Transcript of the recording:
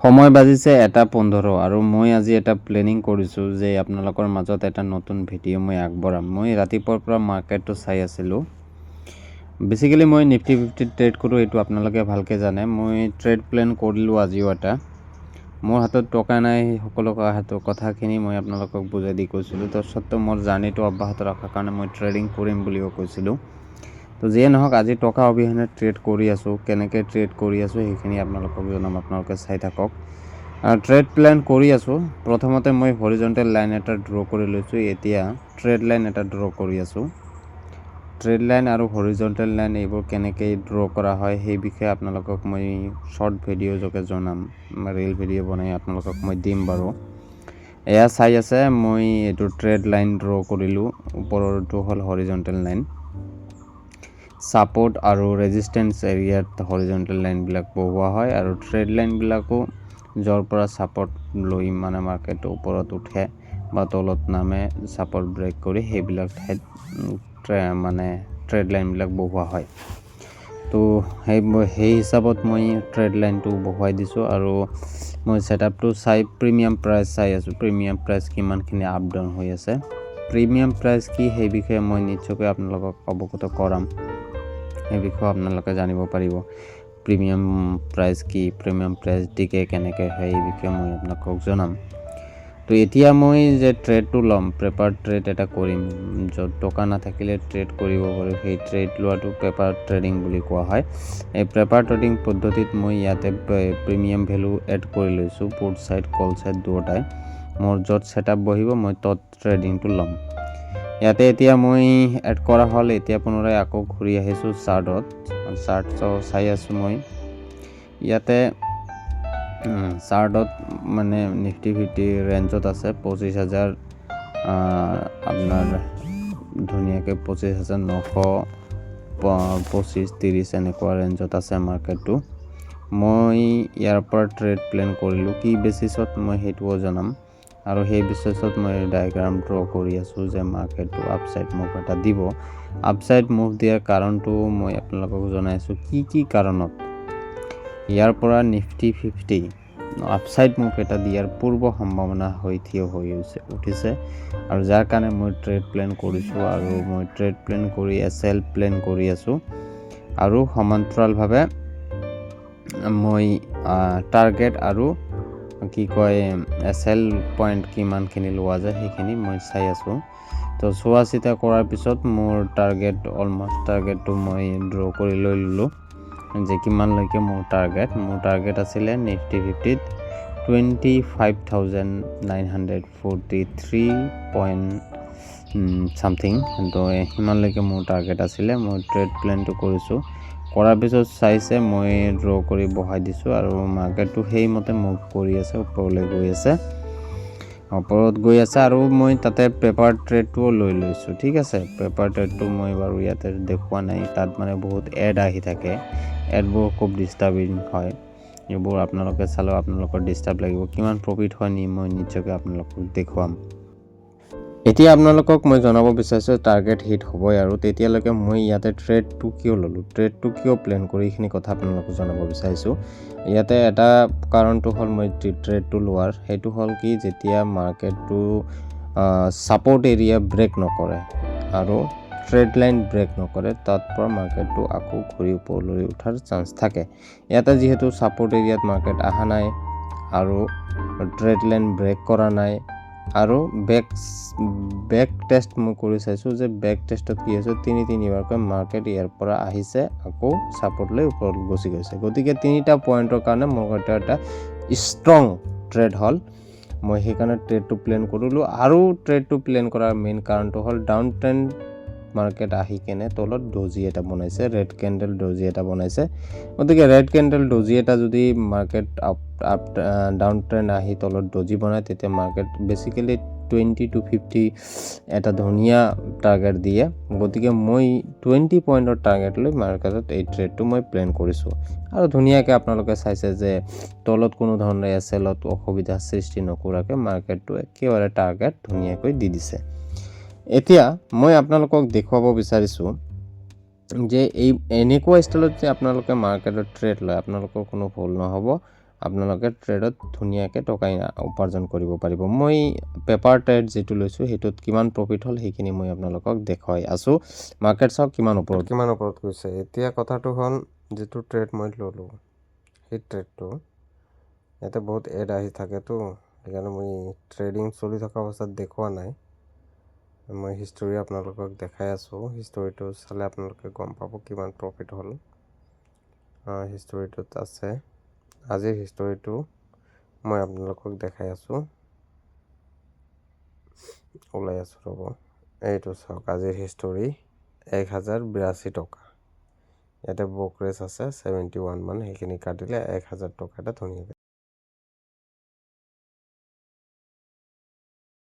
সময় বাজিছে 1:15 আৰু মই আজি এটা প্লেনিং কৰিছোঁ যে আপোনালোকৰ মাজত এটা নতুন ভিডিঅ' মই আগবঢ়াম। মই ৰাতিপুৱাৰ পৰা মাৰ্কেটটো চাই আছিলোঁ। বেচিকেলি মই নিফটি 50 ট্ৰেড কৰোঁ, এইটো আপোনালোকে ভালকৈ জানে। মই ট্ৰেড প্লেন কৰিলোঁ আজিও এটা। মোৰ হাতত টকা নাই, সকলো কথাখিনি মই আপোনালোকক বুজাই দি কৈছিলোঁ। তৎসত্ত্বেও মোৰ জাৰ্ণিটো অব্যাহত ৰখাৰ কাৰণে মই ট্ৰেডিং কৰিম বুলিও কৈছিলোঁ। তো যিয়ে নহওক, আজি টকা অবিহনে ট্ৰেড কৰি আছোঁ। কেনেকৈ ট্ৰেড কৰি আছোঁ সেইখিনি আপোনালোকক জনাম, আপোনালোকে চাই থাকক। ট্ৰেড প্লেন কৰি আছোঁ। প্ৰথমতে মই হৰিজণ্টেল লাইন এটা ড্ৰ' কৰি লৈছোঁ। এতিয়া ট্ৰেড লাইন এটা ড্ৰ' কৰি আছোঁ। ট্ৰেড লাইন আৰু হৰিজণ্টেল লাইন এইবোৰ কেনেকৈ ড্ৰ' কৰা হয় সেই বিষয়ে আপোনালোকক মই শ্বৰ্ট ভিডিঅ' যোগে জনাম। ৰিল ভিডিঅ' বনাই আপোনালোকক মই দিম বাৰু। এয়া চাই আছে, মই এইটো ট্ৰেড লাইন ড্ৰ' কৰিলোঁ। ওপৰৰটো হ'ল হৰিজণ্টেল লাইন। ছাপৰ্ট আৰু ৰেজিষ্টেঞ্চ এৰিয়াত হৰিজণ্টেল লাইনবিলাক বহোৱা হয় আৰু ট্ৰেড লাইনবিলাকো য'ৰ পৰা ছাপৰ্ট লৈ মানে মাৰ্কেটটো ওপৰত উঠে বা তলত নামে, ছাপৰ্ট ব্ৰেক কৰি সেইবিলাক ঠাইত মানে ট্ৰেড লাইনবিলাক বহোৱা হয়। তো সেই হিচাপত মই ট্ৰেড লাইনটো বহুৱাই দিছোঁ আৰু মই ছেটআপটো চাই প্ৰিমিয়াম প্ৰাইচ চাই আছোঁ। প্ৰিমিয়াম প্ৰাইচ কিমানখিনি আপ ডাউন হৈ আছে, প্ৰিমিয়াম প্ৰাইচ কি সেই বিষয়ে মই নিশ্চয়কৈ আপোনালোকক অৱগত কৰাম। সেই বিষয়ে আপোনালোকে জানিব পাৰিব। প্ৰিমিয়াম প্ৰাইচ কি, প্ৰিমিয়াম প্ৰাইচ ডিকে কেনেকৈ হয় এই বিষয়ে মই আপোনালোকক জনাম। তো এতিয়া মই যে ট্ৰেডটো ল'ম, পেপাৰ ট্ৰেড এটা কৰিম, য'ত টকা নাথাকিলে ট্ৰেড কৰিব পাৰোঁ, সেই ট্ৰেড লোৱাটো পেপাৰ ট্ৰেডিং বুলি কোৱা হয়। এই পেপাৰ ট্ৰেডিং পদ্ধতিত মই ইয়াতে প্ৰিমিয়াম ভেলু এড কৰি লৈছোঁ, পুট ছাইড কল ছাইড দুয়োটাই। মোৰ য'ত ছেটআপ বহিব মই ত'ত ট্ৰেডিংটো ল'ম। ইয়াতে এতিয়া মই এড কৰা হ'ল। এতিয়া পুনৰাই আকৌ ঘূৰি আহিছোঁ চাৰ্টত। চাৰ্ট চাই আছোঁ মই। ইয়াতে চাৰ্টত মানে নিফটি 50 ৰেঞ্জত আছে 25,000, আপোনাৰ ধুনীয়াকৈ 25,925-30 এনেকুৱা ৰেঞ্জত আছে মাৰ্কেটটো। মই ইয়াৰ পৰা ট্ৰেড প্লেন কৰিলোঁ। কি বেচিছত মই সেইটোও জনাম আৰু সেই বেচিছত মই ডায়েগ্ৰাম ড্ৰ' কৰি আছোঁ যে মাৰ্কেটটো আপছাইড মুভ এটা দিব। আপছাইড মুভ দিয়াৰ কাৰণটো মই আপোনালোকক জনাইছোঁ কি কাৰণত। ইয়াৰ পৰা নিফটি 50 আপছাইড মুভ এটা দিয়াৰ পূৰ্ব সম্ভাৱনা থিয় হৈ উঠিছে আৰু যাৰ কাৰণে মই ট্ৰেড প্লেন কৰিছোঁ আৰু মই ট্ৰেড প্লেন কৰি এছএল প্লেন কৰি আছোঁ আৰু সমান্তৰালভাৱে মই টাৰ্গেট আৰু এছএল পইণ্ট কিমানখিনি লোৱা যায় সেইখিনি মই চাই আছোঁ। তো চোৱা চিতা কৰাৰ পিছত মোৰ টাৰ্গেটটো মই ড্ৰ' কৰি লৈ ল'লোঁ যে কিমানলৈকে মোৰ টাৰ্গেট আছিলে নিফটি 50ত 25,943 পইণ্ট ছামথিং। তো সিমানলৈকে মোৰ টাৰ্গেট আছিলে। মই ট্ৰেড প্লেনটো কৰিছোঁ। কৰাৰ পিছত চাইছে মই ড্ৰ' কৰি বহাই দিছোঁ আৰু মাৰ্কেটটো সেইমতে মুভ কৰি আছে, ওপৰত গৈ আছে আৰু মই তাতে পেপাৰ ট্ৰেডটোও লৈ লৈছোঁ। ঠিক আছে, পেপাৰ ট্ৰেডটো মই বাৰু ইয়াতে দেখুওৱা নাই। তাত মানে বহুত এড আহি থাকে, এডবোৰ খুব ডিষ্টাৰ্বিং হয়। এইবোৰ আপোনালোকে চালেও আপোনালোকৰ ডিষ্টাৰ্ব লাগিব। কিমান প্ৰফিট হয় মই নিশ্চয়কৈ আপোনালোকক দেখুৱাম। এতিয়া আপোনালোকক মই জনাব বিচাৰিছোঁ টাৰ্গেট হিট হ'বই আৰু তেতিয়ালৈকে মই ইয়াতে ট্ৰেডটো কিয় ল'লোঁ, ট্ৰেডটো কিয় প্লেন কৰি এইখিনি কথা আপোনালোকক জনাব বিচাৰিছোঁ। ইয়াতে এটা কাৰণটো হ'ল মই ট্ৰেডটো লোৱাৰ, সেইটো হ'ল কি যেতিয়া মাৰ্কেটটো ছাপৰ্ট এৰিয়া ব্ৰেক নকৰে আৰু ট্ৰেড লাইন ব্ৰেক নকৰে, তাত পৰা মাৰ্কেটটো আকৌ ঘূৰি ওপৰলৈ উঠাৰ চান্স থাকে। ইয়াতে যিহেতু ছাপৰ্ট এৰিয়াত মাৰ্কেট অহা নাই আৰু ট্ৰেড লাইন ব্ৰেক কৰা নাই আৰু বেক টেষ্ট মই কৰি চাইছোঁ যে বেক টেষ্টত কি হৈছে, তিনিবাৰকৈ মাৰ্কেট ইয়াৰ পৰা আহিছে, আকৌ ছাপৰ্ট লৈ ওপৰত গুচি গৈছে। গতিকে 3টা পইণ্টৰ কাৰণে মোৰ এটা ষ্ট্ৰং ট্ৰেড হ'ল। মই সেইকাৰণে ট্ৰেডটো প্লেন কৰিলোঁ আৰু ট্ৰেডটো প্লেন কৰাৰ মেইন কাৰণটো হ'ল ডাউন ট্ৰেণ্ড মাৰ্কেট আহি কেনে তলত ডজি এটা বনাইছে, ৰেড কেণ্ডেল ডজি এটা বনাইছে। গতিকে ৰেড কেণ্ডেল ডজি এটা যদি মাৰ্কেট ডাউন ট্ৰেণ্ড আহি তলত ডজি বনায়, তেতিয়া মাৰ্কেট বেচিকেলি 20 to 50 এটা ধুনীয়া টাৰ্গেট দিয়ে। গতিকে মই 20 পইণ্টৰ টাৰ্গেট লৈ মাৰ্কেটত এই ট্ৰেডটো মই প্লেন কৰিছোঁ আৰু ধুনীয়াকৈ আপোনালোকে চাইছে যে তলত কোনো ধৰণৰ এছএলত অসুবিধা সৃষ্টি নকৰাকৈ মাৰ্কেটটো একেবাৰে টাৰ্গেট ধুনীয়াকৈ দি দিছে। এতিয়া মই আপোনালোকক দেখুৱাব বিচাৰিছোঁ যে এনেকুৱা ষ্টাইলত যে আপোনালোকে মাৰ্কেটত ট্ৰেড লয়, আপোনালোকৰ কোনো ভুল নহ'ব। আপোনালোকে ট্ৰেডত ধুনীয়াকৈ টকা উপাৰ্জন কৰিব পাৰিব। মই পেপাৰ ট্ৰেড যিটো লৈছোঁ সেইটোত কিমান প্ৰফিট হ'ল সেইখিনি মই আপোনালোকক দেখুৱাই আছোঁ। মাৰ্কেট চাওক কিমান ওপৰত গৈছে। এতিয়া কথাটো হ'ল যিটো ট্ৰেড মই ল'লোঁ সেই ট্ৰেডটো ইয়াতে বহুত এড আহি থাকেতো, সেইকাৰণে মই ট্ৰেডিং চলি থকা অৱস্থাত দেখুওৱা নাই। মই হিষ্টৰী আপোনালোকক দেখাই আছোঁ। হিষ্টৰীটো চালে আপোনালোকে গম পাব কিমান প্ৰফিট হ'ল। হিষ্টৰীটোত আছে, আজিৰ হিষ্টৰীটো মই আপোনালোকক দেখাই আছোঁ। ওলাই আছোঁ ৰ'ব, এইটো চাওক আজিৰ হিষ্টৰী 1082 টকা। ইয়াতে ব্ৰ'কাৰেজ আছে 71 মান, সেইখিনি কাটিলে 1000 টকা এটা ধুনীয়াকৈ